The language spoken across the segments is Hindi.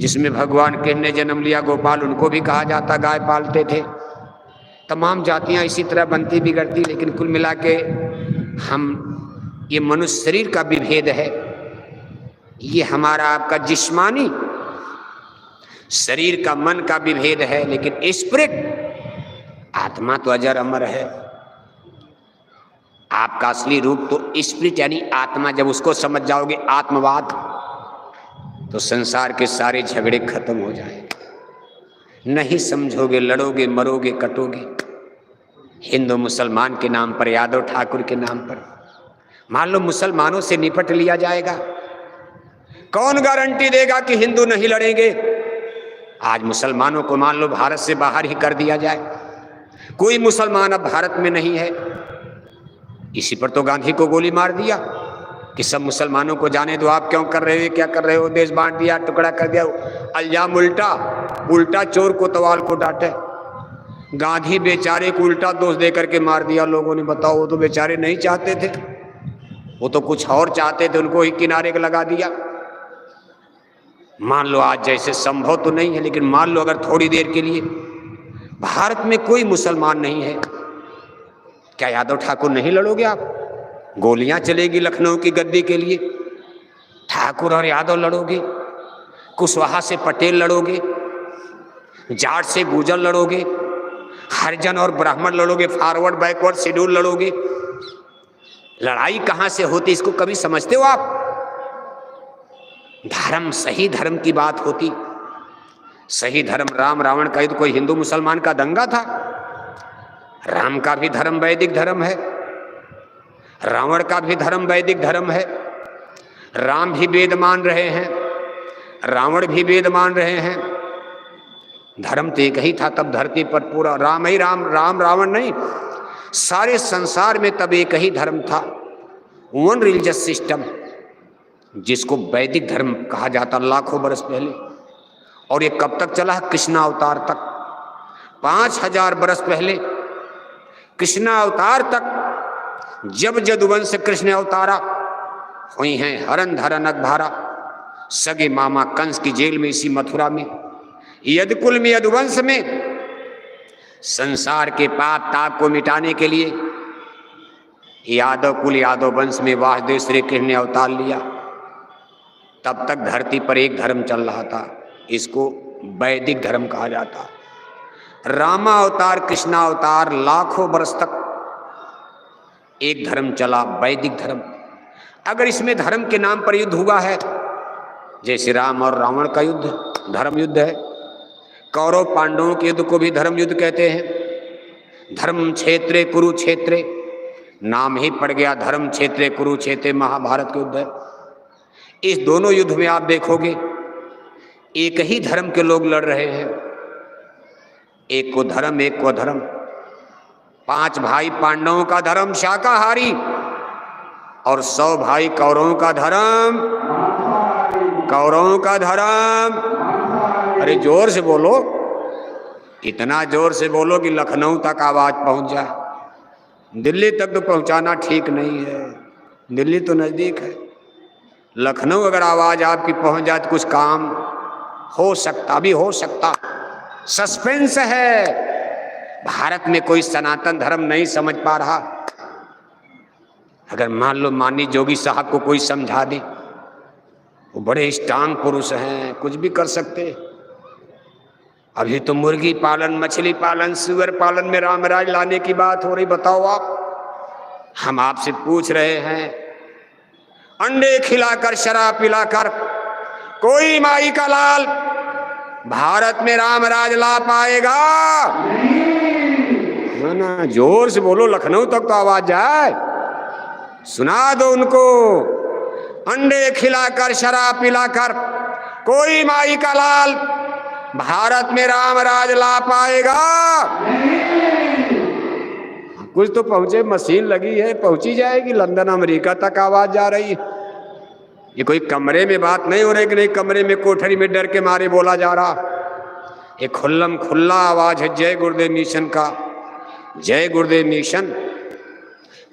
जिसमें भगवान कृष्ण ने जन्म लिया गोपाल, उनको भी कहा जाता गाय पालते थे। तमाम जातियां इसी तरह बनती बिगड़ती, लेकिन कुल मिला के ये मनुष्य शरीर का विभेद है, ये हमारा आपका जिस्मानी शरीर का मन का विभेद है, लेकिन स्पिरिट आत्मा तो अजर अमर है। आपका असली रूप तो स्पिरिट यानी आत्मा, जब उसको समझ जाओगे आत्मवाद, तो संसार के सारे झगड़े खत्म हो जाएंगे। नहीं समझोगे लड़ोगे मरोगे कटोगे, हिंदू मुसलमान के नाम पर, यादव ठाकुर के नाम पर। मान लो मुसलमानों से निपट लिया जाएगा, कौन गारंटी देगा कि हिंदू नहीं लड़ेंगे? आज मुसलमानों को मान लो भारत से बाहर ही कर दिया जाए, कोई मुसलमान अब भारत में नहीं है। इसी पर तो गांधी को गोली मार दिया कि सब मुसलमानों को जाने दो, आप क्यों कर रहे हो, क्या कर रहे हो, देश बांट दिया, टुकड़ा कर दिया। अल्जाम उल्टा चोर को तवाल को डांटे। गांधी बेचारे को उल्टा दोष देकर के मार दिया लोगों ने। बताओ, वो तो बेचारे नहीं चाहते थे, वो तो कुछ और चाहते थे, उनको ही किनारे लगा दिया। मान लो आज जैसे संभव तो नहीं है, लेकिन मान लो अगर थोड़ी देर के लिए भारत में कोई मुसलमान नहीं है, क्या यादव ठाकुर नहीं लड़ोगे आप? गोलियां चलेगी लखनऊ की गद्दी के लिए, ठाकुर और यादव लड़ोगे, कुशवाहा से पटेल लड़ोगे, जाट से गुर्जर लड़ोगे, हरिजन और ब्राह्मण लड़ोगे, फॉरवर्ड बैकवर्ड शेड्यूल लड़ोगे। लड़ाई कहां से होती, इसको कभी समझते हो आप? धर्म, सही धर्म की बात होती। सही धर्म राम रावण का युद्ध कोई हिंदू मुसलमान का दंगा था? राम का भी धर्म वैदिक धर्म है, रावण का भी धर्म वैदिक धर्म है। राम भी वेद मान रहे हैं, रावण भी वेद मान रहे हैं। धर्म तो एक ही था तब धरती पर, पूरा राम ही राम, राम रावण नहीं, सारे संसार में तब एक ही धर्म था, वन रिलीजियस सिस्टम, जिसको वैदिक धर्म कहा जाता लाखों बरस पहले। और ये कब तक चला? कृष्णा अवतार तक। 5000 बरस पहले कृष्णा अवतार तक, जब जदुवंश कृष्ण अवतारा हुई हैं, हरन धरन अगभारा, सगे मामा कंस की जेल में, इसी मथुरा में, यदकुल में, यदुवंश में, संसार के पाप ताप को मिटाने के लिए यादव कुल, यादव वंश में वासुदेव श्री कृष्ण ने अवतार लिया। तब तक धरती पर एक धर्म चल रहा था, इसको वैदिक धर्म कहा जाता। रामा अवतार, कृष्णा अवतार, लाखों वर्ष तक एक धर्म चला, वैदिक धर्म। अगर इसमें धर्म के नाम पर युद्ध हुआ है, जैसे राम और रावण का युद्ध धर्म युद्ध है, कौरव पांडवों के युद्ध को भी धर्म युद्ध कहते हैं। धर्म क्षेत्रे कुरुक्षेत्रे, नाम ही पड़ गया धर्म क्षेत्रे कुरुक्षेत्रे, महाभारत के युद्ध है। इस दोनों युद्ध में आप देखोगे एक ही धर्म के लोग लड़ रहे हैं, एक को धर्म एक को अधर्म। 5 भाई पांडवों का धर्म शाकाहारी, और 100 भाई कौरवों का धर्म, कौरवों का धर्म। अरे जोर से बोलो, इतना जोर से बोलो कि लखनऊ तक आवाज पहुंच जाए। दिल्ली तक तो पहुंचाना ठीक नहीं है, दिल्ली तो नजदीक है। लखनऊ अगर आवाज आपकी पहुंच जाए तो कुछ काम हो सकता, भी हो सकता। सस्पेंस है, भारत में कोई सनातन धर्म नहीं समझ पा रहा। अगर मान लो माननीय जोगी साहब को कोई समझा दे, वो बड़े स्ट्रांग पुरुष हैं, कुछ भी कर सकते। अभी तो मुर्गी पालन, मछली पालन, सुअर पालन में रामराज लाने की बात हो रही। बताओ आप, हम आपसे पूछ रहे हैं, अंडे खिलाकर शराब पिलाकर कोई माई का लाल भारत में रामराज ला पाएगा? ना, जोर से बोलो, लखनऊ तक तो आवाज जाए, सुना दो उनको। अंडे खिलाकर शराब पिलाकर कोई माई का लाल भारत में रामराज ला पाएगा? कुछ तो पहुंचे, मशीन लगी है, पहुंची जाएगी। लंदन अमेरिका तक आवाज जा रही है। ये कोई कमरे में बात नहीं हो रही कि नहीं कमरे में कोठरी में डर के मारे बोला जा रहा। एक खुल्लम खुल्ला आवाज है जय गुरुदेव मिशन का। जय गुरुदेव मिशन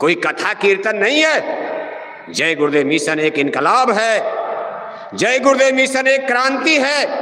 कोई कथा कीर्तन नहीं है। जय गुरुदेव मिशन एक इनकलाब है, जय गुरुदेव मिशन एक क्रांति है।